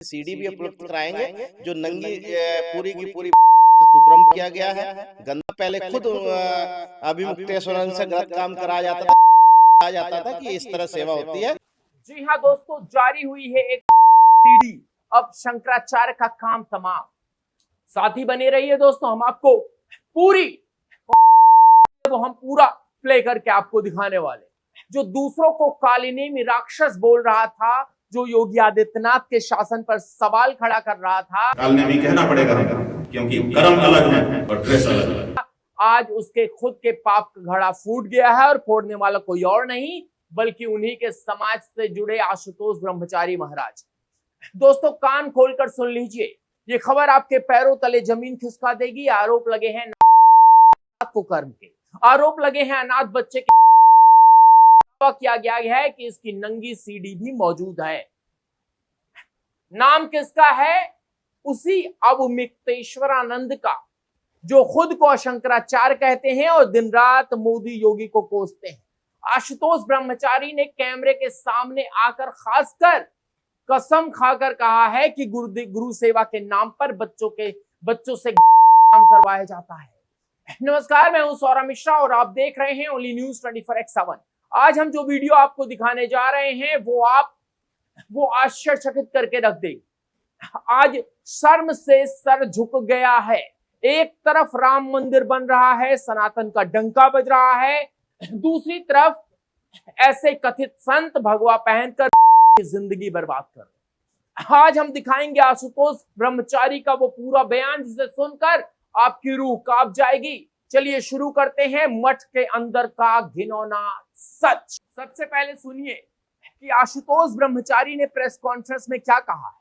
CD भी उपलब्ध कराएंगे जो नंगी पूरी की पूरी कुकर्म किया गया है। गंदा पहले खुद अभिमुक्तेश्वर से गलत काम कराया जाता था कि इस तरह सेवा होती है। जी हाँ दोस्तों, जारी हुई है एक सीडी। अब शंकराचार्य का काम तमाम। साथ ही बने रहिए दोस्तों, हम आपको पूरी वो हम पूरा प्ले करके आपको दिखाने वाले। जो दूसरों को कालिनेमी राक्षस बोल रहा था, जो योगी आदित्यनाथ के शासन पर सवाल खड़ा कर रहा था, कालिनेमी कहना पड़ेगा क्योंकि कर्म अलग है और ड्रेस अलग है। आज उसके खुद के पाप का घड़ा फूट गया है और फोड़ने वाला कोई और नहीं बल्कि उन्हीं के समाज से जुड़े आशुतोष ब्रह्मचारी महाराज। दोस्तों कान खोलकर सुन लीजिए, ये खबर आपके पैरों तले जमीन खिसका देगी। आरोप लगे हैं कुकर्म के, आरोप लगे हैं अनाथ बच्चे के। किया गया है कि इसकी नंगी सीडी भी मौजूद है। नाम किसका है? उसी अवमुक्तेश्वरानंद का, जो खुद को शंकराचार्य कहते हैं और दिन रात मोदी योगी को कोसते हैं। आशुतोष ब्रह्मचारी ने कैमरे के सामने आकर खासकर कसम खाकर कहा है कि गुरु सेवा के नाम पर बच्चों से काम करवाया जाता है। नमस्कार, मैं हूं सौरभ मिश्रा और आप देख रहे हैं ओनली न्यूज 24x7। आज हम जो वीडियो आपको दिखाने जा रहे हैं वो आश्चर्यचकित करके रख देगी। आज शर्म से सर झुक गया है। एक तरफ राम मंदिर बन रहा है, सनातन का डंका बज रहा है, दूसरी तरफ ऐसे कथित संत भगवा पहनकर जिंदगी बर्बाद कर रहे। आज हम दिखाएंगे आशुतोष ब्रह्मचारी का वो पूरा बयान जिसे सुनकर आपकी रूह कांप जाएगी। चलिए शुरू करते हैं मठ के अंदर का घिनौना सच। सबसे पहले सुनिए कि आशुतोष ब्रह्मचारी ने प्रेस कॉन्फ्रेंस में क्या कहा है।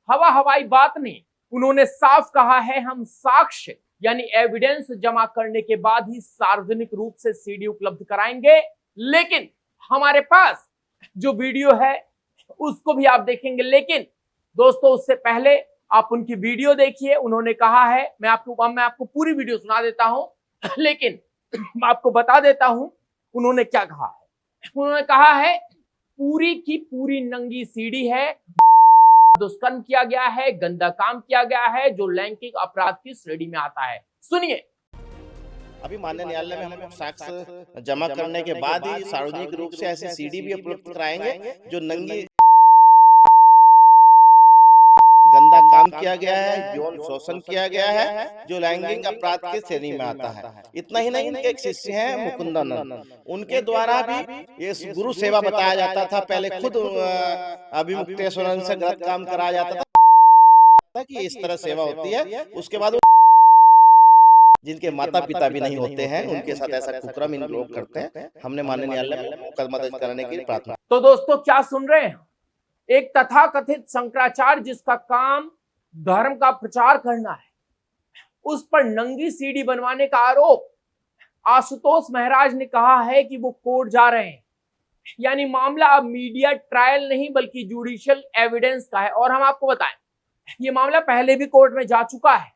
हवा हवाई बात नहीं, उन्होंने साफ कहा है हम साक्ष्य यानी एविडेंस जमा करने के बाद ही सार्वजनिक रूप से सीडी उपलब्ध कराएंगे। लेकिन हमारे पास जो वीडियो है उसको भी आप देखेंगे। लेकिन दोस्तों उससे पहले आप उनकी वीडियो देखिए। उन्होंने कहा है, मैं आपको पूरी वीडियो सुना देता हूं, लेकिन मैं आपको बता देता हूं उन्होंने क्या कहा है। उन्होंने कहा है पूरी की पूरी नंगी सीडी है, दुष्कर्म किया गया है, गंदा काम किया गया है जो लैंगिक अपराध की श्रेणी में आता है। सुनिए। अभी माननीय न्यायालय में हम साक्ष्य जमा करने के बाद ही सार्वजनिक रूप से ऐसी सीडी भी उपलब्ध कराएंगे जो नंगी गंदा काम किया गया है, यौन शोषण किया गया है जो लैंगिक अपराध की श्रेणी में आता है। इतना ही नहीं, इनके एक शिष्य हैं मुकुंदानंद, उनके द्वारा भी ये गुरु सेवा बताया जाता था। पहले खुद अभिमुक्तेश्वर से गलत काम कराया जाता था कि इस तरह सेवा होती है। उसके बाद जिनके माता पिता भी नहीं होते हैं उनके साथ ऐसा कुकर्म इन लोग करते हैं। हमने माननीय न्यायालय में मुकदमा दर्ज करने की प्रार्थना। तो दोस्तों क्या सुन रहे हैं? एक तथाकथित शंकराचार्य जिसका काम धर्म का प्रचार करना है, उस पर नंगी सीडी बनवाने का आरोप। आशुतोष महाराज ने कहा है कि वो कोर्ट जा रहे हैं, यानी मामला अब मीडिया ट्रायल नहीं बल्कि जुडिशियल एविडेंस का है। और हम आपको बताएं ये मामला पहले भी कोर्ट में जा चुका है।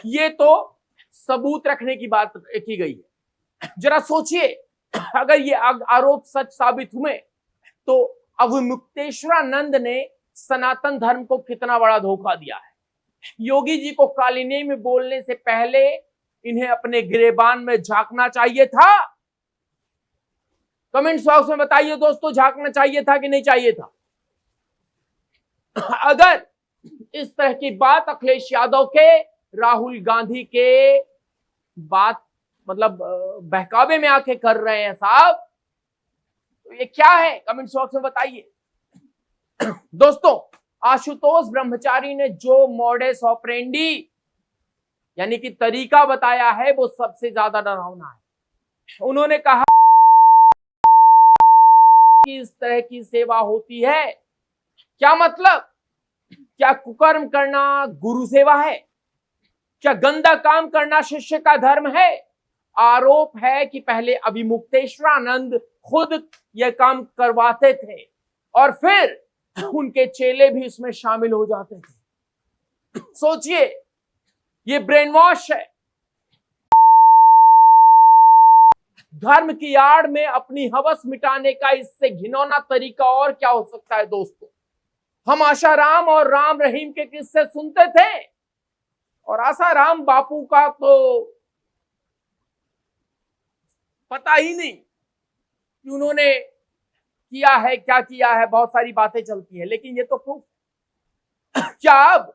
ये तो सबूत रखने की बात की गई है। जरा सोचिए, अगर ये आरोप सच साबित हुए तो अवमुक्तेश्वरानंद ने सनातन धर्म को कितना बड़ा धोखा दिया है। योगी जी को कालिनेमी में बोलने से पहले इन्हें अपने गिरेबान में झांकना चाहिए था। कमेंट बॉक्स में बताइए दोस्तों, झांकना चाहिए था कि नहीं चाहिए था? अगर इस तरह की बात अखिलेश यादव के, राहुल गांधी के बात मतलब बहकावे में आके कर रहे हैं साहब, तो ये क्या है? कमेंट बॉक्स में बताइए। दोस्तों आशुतोष ब्रह्मचारी ने जो मॉडस ऑपरेंडी यानी कि तरीका बताया है वो सबसे ज्यादा डरावना है। उन्होंने कहा कि इस तरह की सेवा होती है। क्या मतलब? क्या कुकर्म करना गुरु सेवा है? क्या गंदा काम करना शिष्य का धर्म है? आरोप है कि पहले अभिमुक्तेश्वरानंद खुद यह काम करवाते थे और फिर उनके चेले भी इसमें शामिल हो जाते थे। सोचिए, ये ब्रेन वॉश है। धर्म की आड़ में अपनी हवस मिटाने का इससे घिनौना तरीका और क्या हो सकता है दोस्तों? हम आशाराम और राम रहीम के किस्से सुनते थे, और आशाराम बापू का तो पता ही नहीं कि उन्होंने किया है क्या किया है, बहुत सारी बातें चलती है, लेकिन ये तो प्रूफ। क्या अब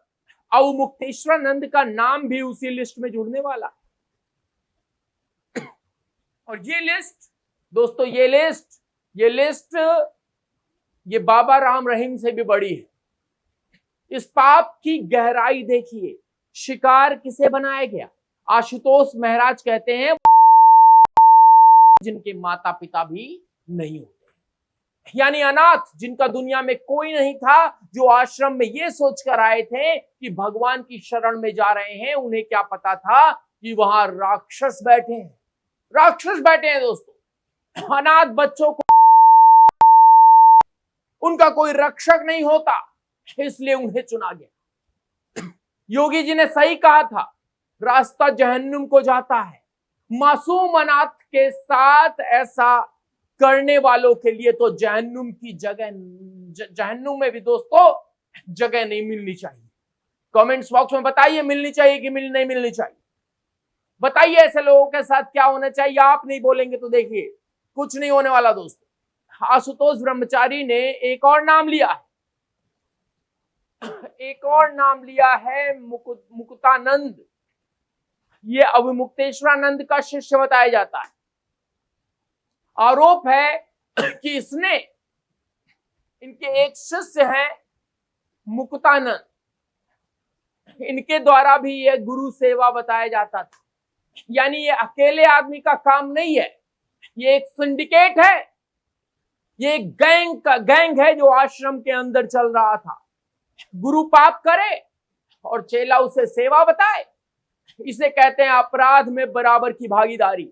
अवमुक्तेश्वरानंद का नाम भी उसी लिस्ट में जुड़ने वाला? और ये लिस्ट दोस्तों, ये लिस्ट ये बाबा राम रहीम से भी बड़ी है। इस पाप की गहराई देखिए। शिकार किसे बनाया गया? आशुतोष महाराज कहते हैं जिनके माता पिता भी नहीं होते, यानी अनाथ, जिनका दुनिया में कोई नहीं था, जो आश्रम में ये सोच कर आए थे कि भगवान की शरण में जा रहे हैं। उन्हें क्या पता था कि वहां राक्षस बैठे हैं, राक्षस बैठे हैं दोस्तों। अनाथ बच्चों को उनका कोई रक्षक नहीं होता, इसलिए उन्हें चुना गया। योगी जी ने सही कहा था, रास्ता जहन्नुम को जाता है। मासूम अनाथ के साथ ऐसा करने वालों के लिए तो जहन्नुम की जगह, जहन्नुम में भी दोस्तों जगह नहीं मिलनी चाहिए। कमेंट्स बॉक्स में बताइए, मिलनी चाहिए कि नहीं मिलनी चाहिए? बताइए ऐसे लोगों के साथ क्या होना चाहिए। आप नहीं बोलेंगे तो देखिए कुछ नहीं होने वाला दोस्तों। आशुतोष ब्रह्मचारी ने एक और नाम लिया है, एक और नाम लिया है मुकुतानंद। ये अवमुक्तेश्वरानंद का शिष्य बताया जाता है। आरोप है कि इसने, इनके एक शिष्य हैं मुकुतानंद, इनके द्वारा भी यह गुरु सेवा बताया जाता था। यानी ये अकेले आदमी का काम नहीं है, ये एक सिंडिकेट है, ये एक गैंग है जो आश्रम के अंदर चल रहा था। गुरु पाप करे और चेला उसे सेवा बताए, इसे कहते हैं अपराध में बराबर की भागीदारी।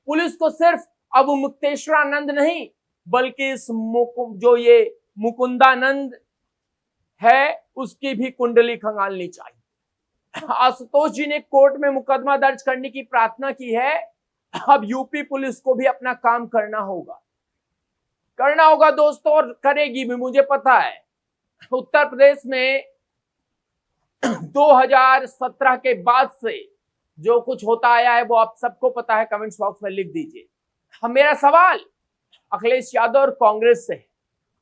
पुलिस को सिर्फ अवमुक्तेश्वरानंद नहीं, बल्कि इस जो ये मुकुंदानंद है उसकी भी कुंडली खंगालनी चाहिए। आशुतोष जी ने कोर्ट में मुकदमा दर्ज करने की प्रार्थना की है। अब यूपी पुलिस को भी अपना काम करना होगा दोस्तों, और करेगी भी, मुझे पता है। उत्तर प्रदेश में 2017 के बाद से जो कुछ होता आया है वो आप सबको पता है। कमेंट्स बॉक्स में लिख दीजिए। मेरा सवाल अखिलेश यादव और कांग्रेस से है,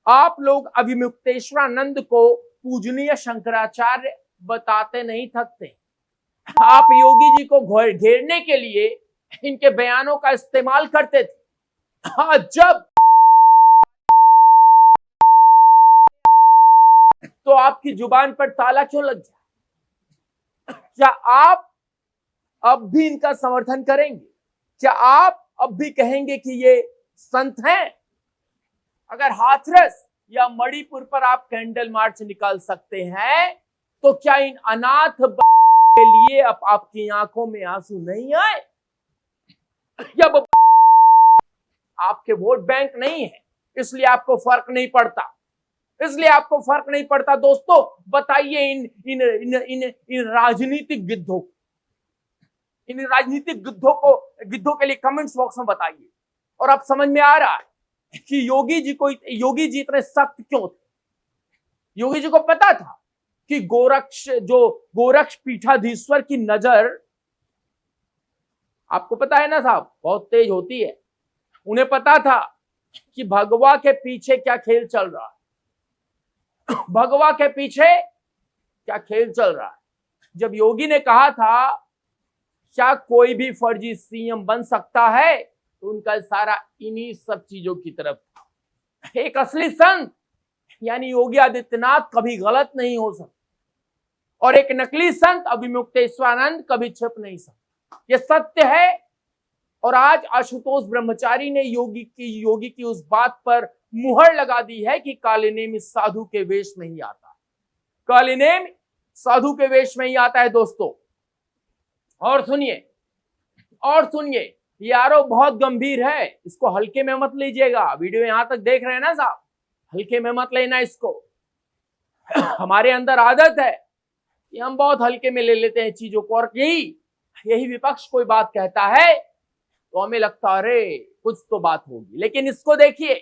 आप लोग अवमुक्तेश्वरानंद को पूजनीय शंकराचार्य बताते नहीं थकते। आप योगी जी को घेरने के लिए इनके बयानों का इस्तेमाल करते थे। जब तो आपकी जुबान पर ताला क्यों लग गया? क्या आप अब भी इनका समर्थन करेंगे? क्या आप अब भी कहेंगे कि ये संत हैं? अगर हाथरस या मणिपुर पर आप कैंडल मार्च निकाल सकते हैं, तो क्या इन अनाथ के लिए अब आपकी आंखों में आंसू नहीं आए? या आपके वोट बैंक नहीं है, इसलिए आपको फर्क नहीं पड़ता, इसलिए आपको फर्क नहीं पड़ता। दोस्तों बताइए इन राजनीतिक गिद्धों, इन राजनीतिक गिद्धों के लिए कमेंट्स बॉक्स में बताइए। और अब समझ में आ रहा है कि योगी जी इतने सख्त क्यों थे। योगी जी को पता था कि गोरक्ष पीठाधीश्वर की नजर, आपको पता है ना साहब, बहुत तेज होती है। उन्हें पता था कि भगवा के पीछे क्या खेल चल रहा है, भगवा के पीछे क्या खेल चल रहा है। जब योगी ने कहा था क्या कोई भी फर्जी सीएम बन सकता है, तो उनका इशारा इन्हीं सब चीजों की तरफ था। एक असली संत यानी योगी आदित्यनाथ कभी गलत नहीं हो सकता, और एक नकली संत अवमुक्तेश्वरानंद कभी छिप नहीं सकता। यह सत्य है। और आज आशुतोष ब्रह्मचारी ने योगी की उस बात पर मुहर लगा दी है कि कालीनेमी साधु के वेश में ही आता है, कालीनेमी साधु के वेश में ही आता है दोस्तों। और सुनिए यारो, बहुत गंभीर है, इसको हल्के में मत लीजिएगा। वीडियो यहां तक देख रहे हैं ना साहब, हल्के में मत लेना इसको। हमारे अंदर आदत है कि हम बहुत हल्के में ले लेते हैं चीजों को, और यही विपक्ष कोई बात कहता है तो हमें लगता है अरे कुछ तो बात होगी। लेकिन इसको देखिए,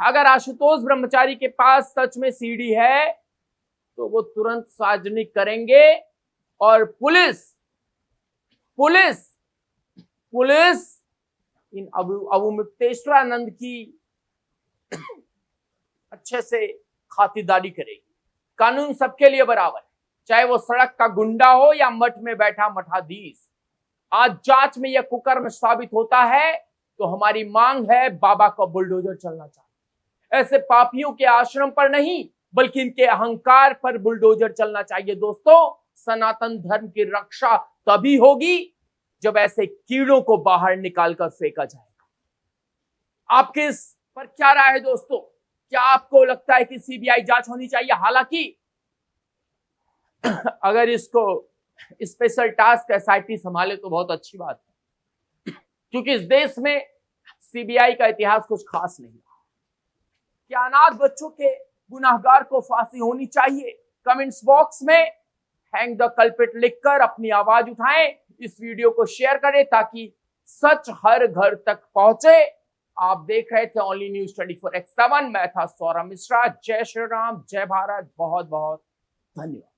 अगर आशुतोष ब्रह्मचारी के पास सच में सीडी है तो वो तुरंत सार्वजनिक करेंगे और पुलिस इन अवमुक्तेश्वरानंद की अच्छे से खातिरदारी करेगी। कानून सबके लिए बराबर है, चाहे वो सड़क का गुंडा हो या मठ में बैठा मठाधीश। आज जांच में यह कुकर्म साबित होता है तो हमारी मांग है बाबा का बुलडोजर चलना चाहिए। ऐसे पापियों के आश्रम पर नहीं बल्कि इनके अहंकार पर बुलडोजर चलना चाहिए। दोस्तों, सनातन धर्म की रक्षा तभी होगी जब ऐसे कीड़ों को बाहर निकालकर फेंका जाएगा। आपके इस पर क्या राय है दोस्तों? क्या आपको लगता है कि सीबीआई जांच होनी चाहिए? हालांकि अगर इसको स्पेशल टास्क एसआईटी संभाले तो बहुत अच्छी बात है, क्योंकि इस देश में सीबीआई का इतिहास कुछ खास नहीं रहा। क्या अनाथ बच्चों के गुनाहगार को फांसी होनी चाहिए? कमेंट्स बॉक्स में हैंग द कल्प्रिट लिखकर अपनी आवाज उठाएं। इस वीडियो को शेयर करें ताकि सच हर घर तक पहुंचे। आप देख रहे थे ओनली न्यूज 24x7। मैं था सौरभ मिश्रा। जय श्री राम, जय भारत। बहुत बहुत धन्यवाद।